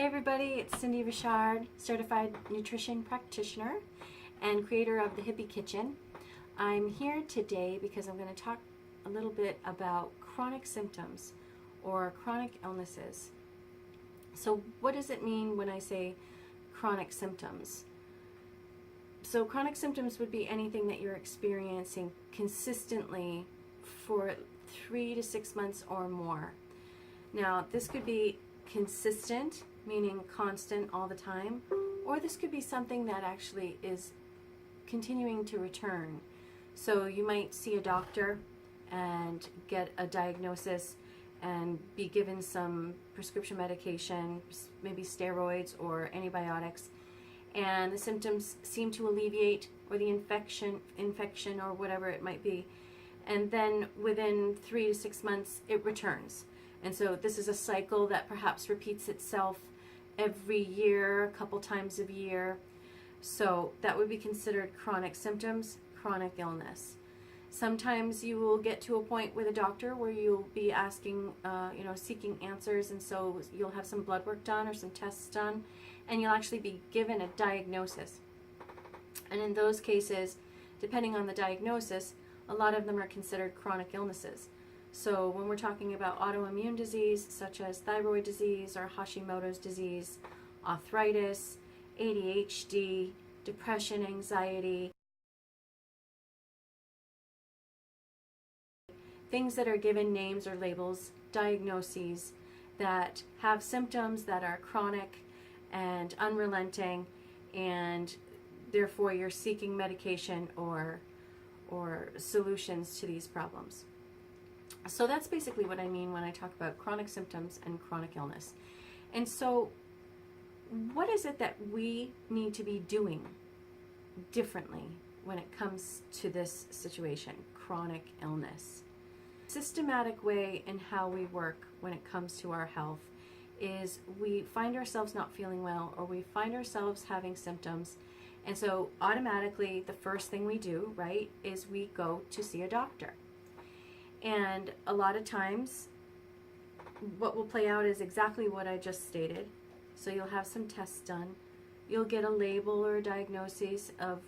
everybody, it's Cindy Richard, certified nutrition practitioner and creator of the Hippie Kitchen. I'm here today because I'm going to talk a little bit about chronic symptoms or chronic illnesses. So what does it mean when I say chronic symptoms? So chronic symptoms would be anything that you're experiencing consistently for 3 to 6 months or more. Now, this could be consistent, meaning constant all the time, or this could be something that actually is continuing to return. So you might see a doctor and get a diagnosis and be given some prescription medication, maybe steroids or antibiotics, and the symptoms seem to alleviate, or the infection or whatever it might be, and then within 3 to 6 months it returns. And so this is a cycle that perhaps repeats itself every year, a couple times a year. So that would be considered chronic symptoms, chronic illness. Sometimes you will get to a point with a doctor where you'll be asking, seeking answers, and so you'll have some blood work done or some tests done, and you'll actually be given a diagnosis. And in those cases, depending on the diagnosis, a lot of them are considered chronic illnesses. So when we're talking about autoimmune disease, such as thyroid disease or Hashimoto's disease, arthritis, ADHD, depression, anxiety, things that are given names or labels, diagnoses that have symptoms that are chronic and unrelenting, and therefore you're seeking medication or solutions to these problems. So that's basically what I mean when I talk about chronic symptoms and chronic illness. And so what is it that we need to be doing differently when it comes to this situation, chronic illness? Systematic way in how we work when it comes to our health is we find ourselves not feeling well, or we find ourselves having symptoms, and so automatically the first thing we do, right, is we go to see a doctor. And a lot of times what will play out is exactly what I just stated. So you'll have some tests done, you'll get a label or a diagnosis of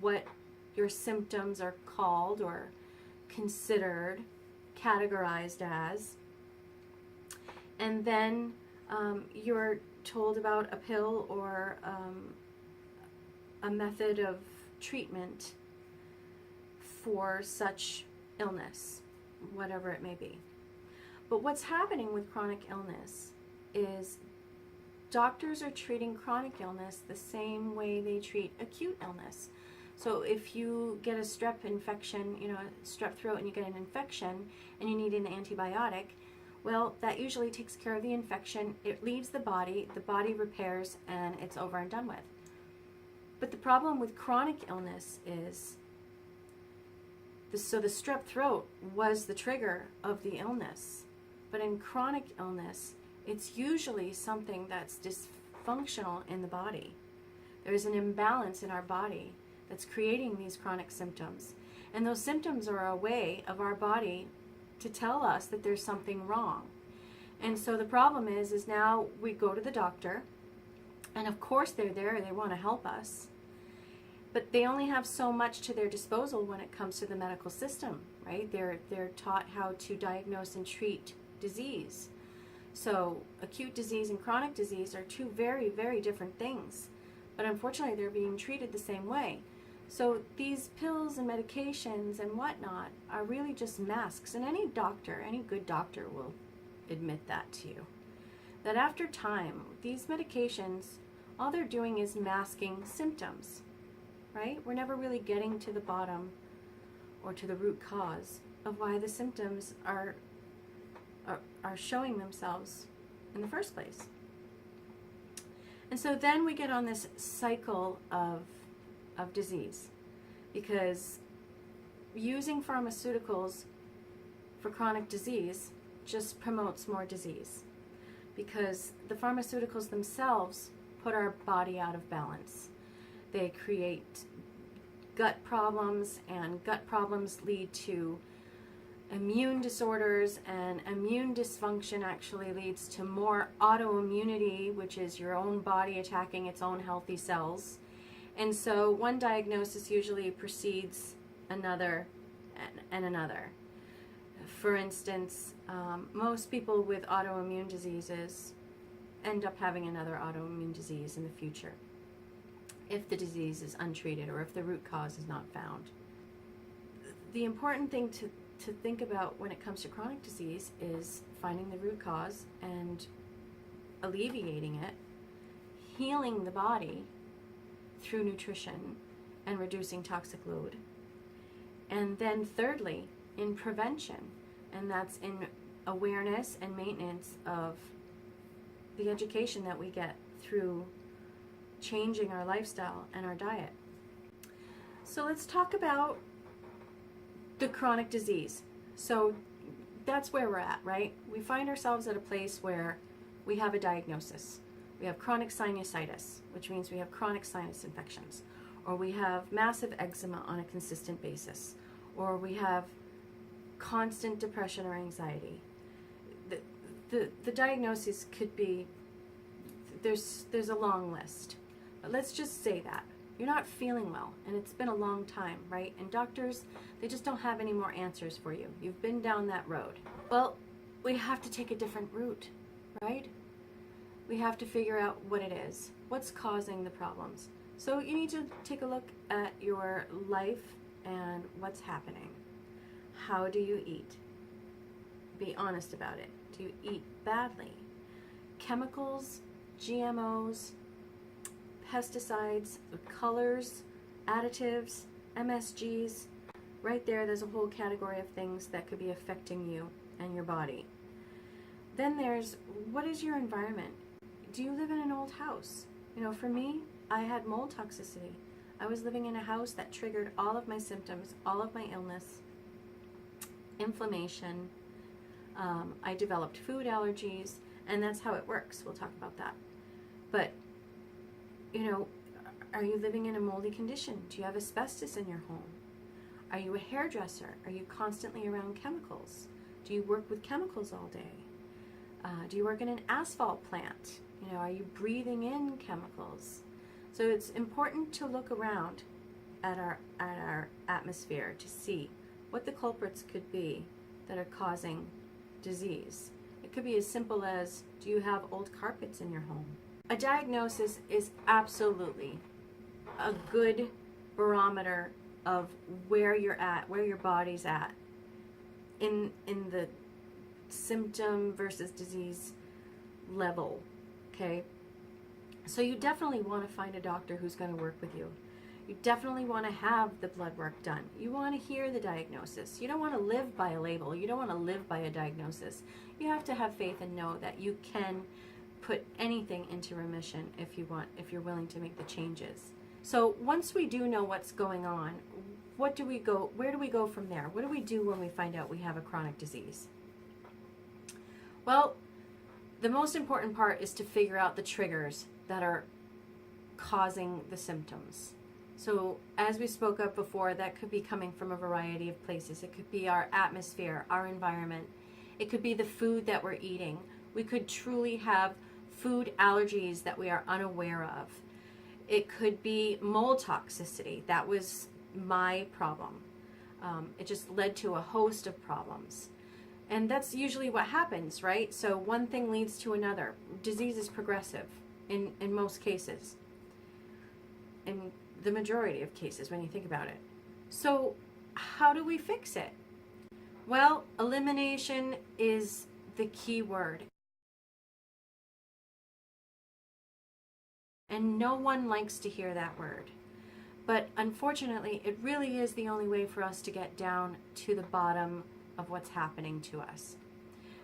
what your symptoms are called or considered, categorized as, and then you're told about a pill or a method of treatment for such illness, whatever it may be. But what's happening with chronic illness is doctors are treating chronic illness the same way they treat acute illness. So if you get a strep infection, a strep throat, and you get an infection and you need an antibiotic, well, that usually takes care of the infection. It leaves the body repairs, and it's over and done with. But the problem with chronic illness is, so the strep throat was the trigger of the illness. But in chronic illness, it's usually something that's dysfunctional in the body. There's an imbalance in our body that's creating these chronic symptoms. And those symptoms are a way of our body to tell us that there's something wrong. And so the problem is now we go to the doctor, and of course they're there, they want to help us. But they only have so much to their disposal when it comes to the medical system, right? They're taught how to diagnose and treat disease. So acute disease and chronic disease are two very, very different things. But unfortunately, they're being treated the same way. So these pills and medications and whatnot are really just masks. And any doctor, any good doctor will admit that to you. That after time, these medications, all they're doing is masking symptoms. Right? We're never really getting to the bottom or to the root cause of why the symptoms are showing themselves in the first place. And so then we get on this cycle of disease, because using pharmaceuticals for chronic disease just promotes more disease, because the pharmaceuticals themselves put our body out of balance. They create gut problems, and gut problems lead to immune disorders, and immune dysfunction actually leads to more autoimmunity, which is your own body attacking its own healthy cells. And so one diagnosis usually precedes another and another. For instance, most people with autoimmune diseases end up having another autoimmune disease in the future if the disease is untreated or if the root cause is not found. The important thing to think about when it comes to chronic disease is finding the root cause and alleviating it, healing the body through nutrition and reducing toxic load. And then thirdly, in prevention, and that's in awareness and maintenance of the education that we get through changing our lifestyle and our diet. So let's talk about the chronic disease. So that's where we're at, right? We find ourselves at a place where we have a diagnosis. We have chronic sinusitis, which means we have chronic sinus infections, or we have massive eczema on a consistent basis, or we have constant depression or anxiety. The diagnosis could be, there's a long list, but let's just say that you're not feeling well and it's been a long time, right? And doctors, they just don't have any more answers for you. You've been down that road. Well, we have to take a different route, right? We have to figure out what it is, what's causing the problems. So you need to take a look at your life and what's happening. How do you eat? Be honest about it. Do you eat badly? Chemicals, GMOs, pesticides, colors, additives, MSGs, right there's a whole category of things that could be affecting you and your body. Then there's, what is your environment? Do you live in an old house? You know, for me, I had mold toxicity. I was living in a house that triggered all of my symptoms, all of my illness, inflammation. I developed food allergies, and that's how it works. We'll talk about that. But, you know, are you living in a moldy condition? Do you have asbestos in your home? Are you a hairdresser? Are you constantly around chemicals? Do you work with chemicals all day? Do you work in an asphalt plant? You know, are you breathing in chemicals? So it's important to look around at our atmosphere to see what the culprits could be that are causing disease. It could be as simple as, do you have old carpets in your home? A diagnosis is absolutely a good barometer of where you're at, where your body's at in the symptom versus disease level, okay? So you definitely want to find a doctor who's going to work with you. You definitely want to have the blood work done. You want to hear the diagnosis. You don't want to live by a label. You don't want to live by a diagnosis. You have to have faith and know that you can put anything into remission if you want, if you're willing to make the changes. So once we do know what's going on, where do we go from there? What do we do when we find out we have a chronic disease? Well, the most important part is to figure out the triggers that are causing the symptoms. So as we spoke of before, that could be coming from a variety of places. It could be our atmosphere, our environment. It could be the food that we're eating. We could truly have food allergies that we are unaware of. It could be mold toxicity. That was my problem. It just led to a host of problems. And that's usually what happens, right? So one thing leads to another. Disease is progressive in most cases. In the majority of cases when you think about it. So how do we fix it? Well, elimination is the key word. And no one likes to hear that word. But unfortunately, it really is the only way for us to get down to the bottom of what's happening to us.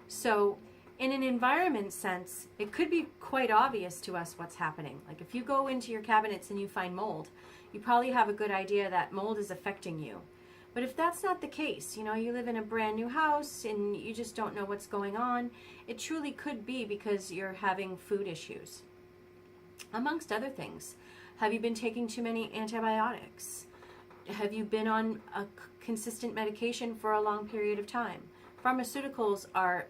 So in an environment sense, it could be quite obvious to us what's happening. Like if you go into your cabinets and you find mold, you probably have a good idea that mold is affecting you. But if that's not the case, you know, you live in a brand new house and you just don't know what's going on, it truly could be because you're having food issues. Amongst other things, have you been taking too many antibiotics? Have you been on a consistent medication for a long period of time. Pharmaceuticals are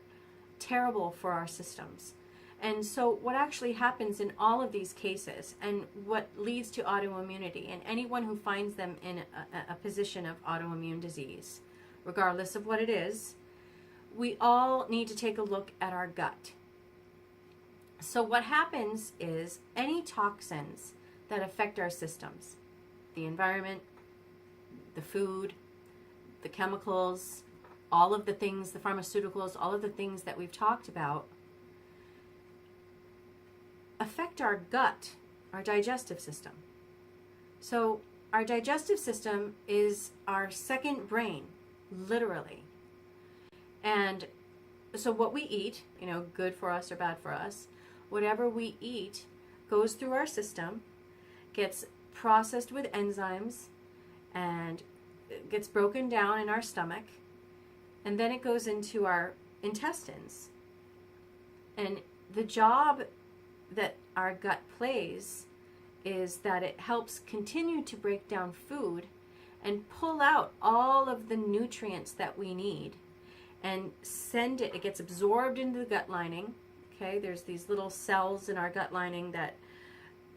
terrible for our systems. And so what actually happens in all of these cases, and what leads to autoimmunity, and anyone who finds them in a position of autoimmune disease, regardless of what it is, we all need to take a look at our gut. So what happens is any toxins that affect our systems, the environment, the food, the chemicals, all of the things, the pharmaceuticals, all of the things that we've talked about, affect our gut, our digestive system. So our digestive system is our second brain, literally. And so what we eat, good for us or bad for us, whatever we eat goes through our system, gets processed with enzymes, and gets broken down in our stomach, and then it goes into our intestines. And the job that our gut plays is that it helps continue to break down food and pull out all of the nutrients that we need and send it. It gets absorbed into the gut lining. Okay, there's these little cells in our gut lining that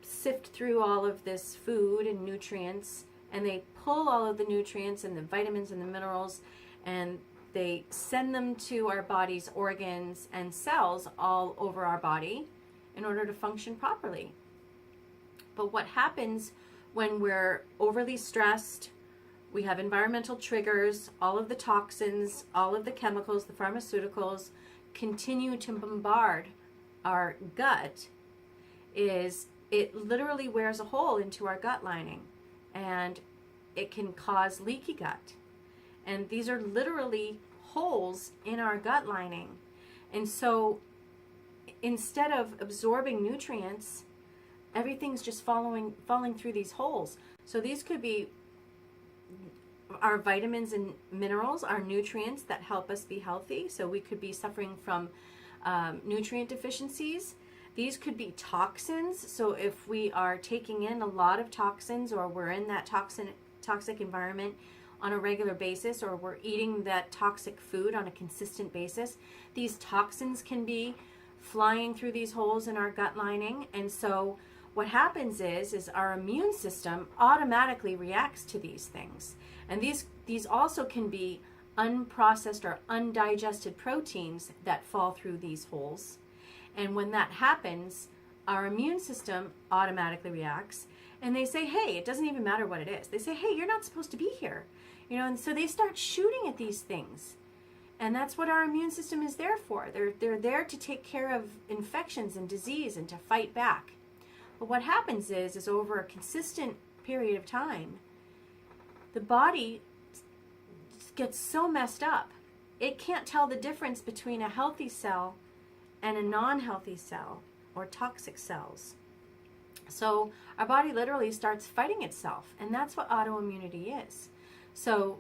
sift through all of this food and nutrients, and they pull all of the nutrients and the vitamins and the minerals, and they send them to our body's organs and cells all over our body in order to function properly. But what happens when we're overly stressed, we have environmental triggers, all of the toxins, all of the chemicals, the pharmaceuticals continue to bombard our gut, is it literally wears a hole into our gut lining, and it can cause leaky gut. And these are literally holes in our gut lining. And so instead of absorbing nutrients, everything's just falling through these holes. So these could be our vitamins and minerals, our nutrients that help us be healthy. So we could be suffering from nutrient deficiencies. These could be toxins. So if we are taking in a lot of toxins, or we're in that toxic environment on a regular basis, or we're eating that toxic food on a consistent basis, these toxins can be flying through these holes in our gut lining. And so what happens is our immune system automatically reacts to these things. And these also can be unprocessed or undigested proteins that fall through these holes. And when that happens, our immune system automatically reacts, and they say, hey, it doesn't even matter what it is. They say, hey, you're not supposed to be here. And so they start shooting at these things. And that's what our immune system is there for. They're there to take care of infections and disease and to fight back. But what happens is over a consistent period of time, the body gets so messed up, it can't tell the difference between a healthy cell and a non-healthy cell, or toxic cells. So our body literally starts fighting itself, and that's what autoimmunity is. So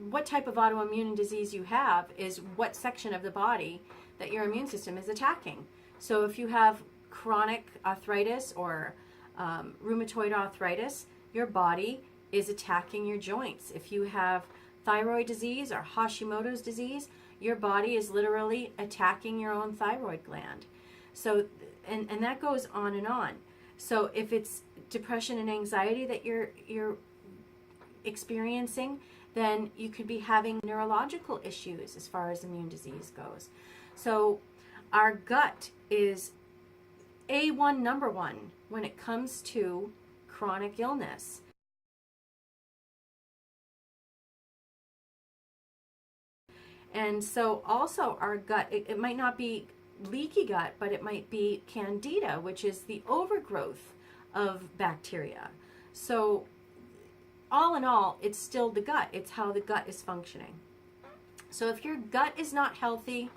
what type of autoimmune disease you have is what section of the body that your immune system is attacking. So if you have chronic arthritis or rheumatoid arthritis, your body is attacking your joints. If you have thyroid disease or Hashimoto's disease, your body is literally attacking your own thyroid gland. So, and that goes on and on. So if it's depression and anxiety that you're experiencing, then you could be having neurological issues as far as immune disease goes. So our gut is A1, number one, when it comes to chronic illness. And so also our gut, it might not be leaky gut, but it might be candida, which is the overgrowth of bacteria. So all in all, it's still the gut. It's how the gut is functioning. So if your gut is not healthy,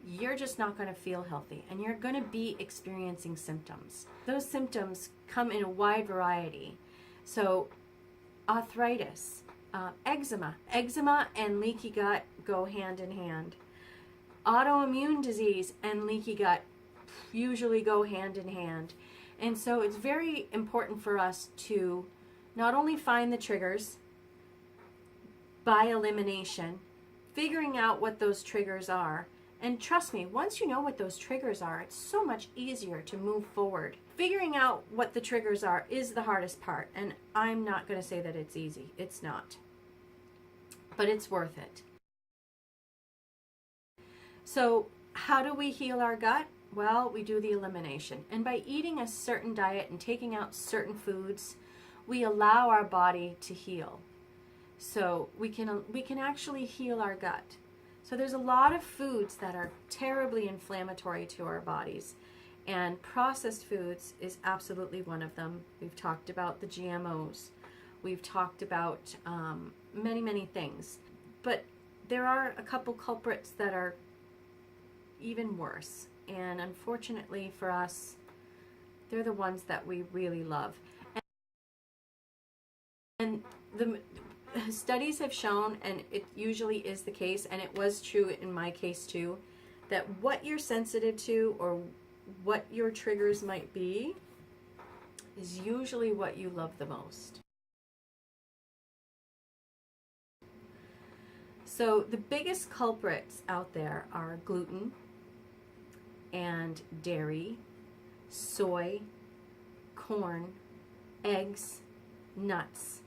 you're just not going to feel healthy, and you're going to be experiencing symptoms. Those symptoms come in a wide variety. So arthritis, eczema and leaky gut go hand in hand. Autoimmune disease and leaky gut usually go hand in hand. And so it's very important for us to not only find the triggers, by elimination, figuring out what those triggers are. And trust me, once you know what those triggers are, it's so much easier to move forward. Figuring out what the triggers are is the hardest part, and I'm not going to say that it's easy. It's not. But it's worth it. So how do we heal our gut? Well, we do the elimination. And by eating a certain diet and taking out certain foods, we allow our body to heal. So we can actually heal our gut. So there's a lot of foods that are terribly inflammatory to our bodies, and processed foods is absolutely one of them. We've talked about the GMOs. We've talked about many, many things. But there are a couple culprits that are even worse. And unfortunately for us, they're the ones that we really love. And the studies have shown, and it usually is the case, and it was true in my case too, that what you're sensitive to or what your triggers might be is usually what you love the most. So the biggest culprits out there are gluten and dairy, soy, corn, eggs, nuts,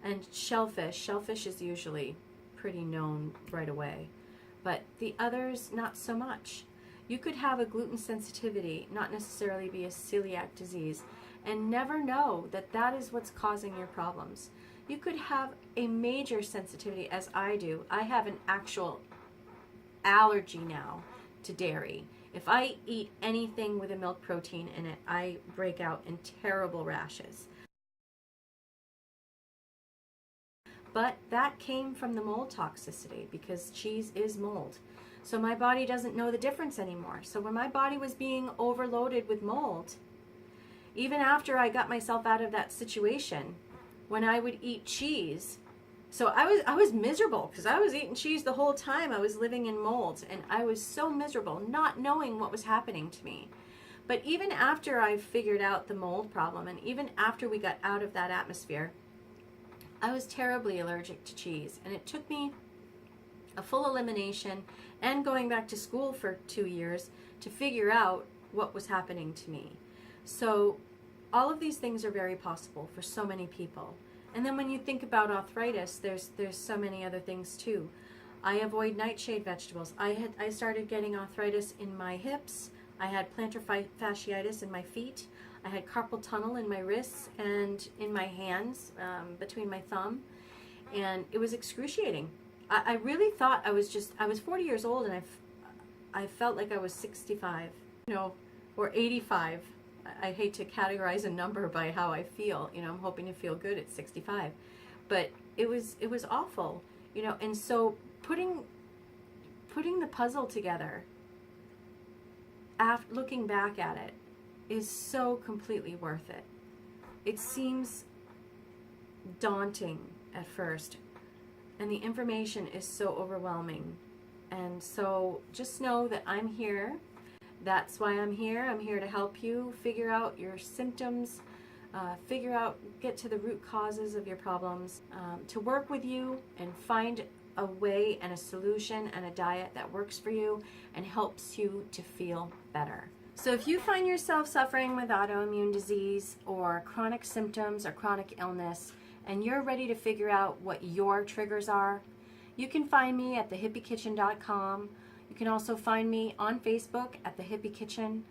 and shellfish. Shellfish is usually pretty known right away, but the others not so much. You could have a gluten sensitivity, not necessarily be a celiac disease, and never know that that is what's causing your problems. You could have a major sensitivity, as I do. I have an actual allergy now to dairy. If I eat anything with a milk protein in it, I break out in terrible rashes. But that came from the mold toxicity, because cheese is mold. So my body doesn't know the difference anymore. So when my body was being overloaded with mold, even after I got myself out of that situation, when I would eat cheese, so I was miserable because I was eating cheese the whole time. I was living in mold, and I was so miserable not knowing what was happening to me. But even after I figured out the mold problem, and even after we got out of that atmosphere, I was terribly allergic to cheese, and it took me a full elimination and going back to school for 2 years to figure out what was happening to me. So all of these things are very possible for so many people. And then when you think about arthritis, there's so many other things too. I avoid nightshade vegetables. I started getting arthritis in my hips. I had plantar fasciitis in my feet. I had carpal tunnel in my wrists and in my hands, between my thumb, and it was excruciating. I really thought I was 40 years old, and I felt like I was 65, or 85. I hate to categorize a number by how I feel. I'm hoping to feel good at 65, but it was awful, and so putting the puzzle together, after looking back at it, is so completely worth it. It seems daunting at first, and the information is so overwhelming. And so just know that I'm here. That's why I'm here. I'm here to help you figure out your symptoms, get to the root causes of your problems, to work with you and find a way and a solution and a diet that works for you and helps you to feel better. So if you find yourself suffering with autoimmune disease or chronic symptoms or chronic illness, and you're ready to figure out what your triggers are, you can find me at thehippiekitchen.com. You can also find me on Facebook at The Hippie Kitchen,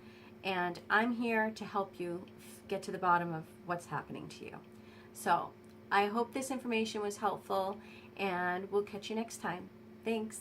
and I'm here to help you get to the bottom of what's happening to you. So I hope this information was helpful, and we'll catch you next time. Thanks.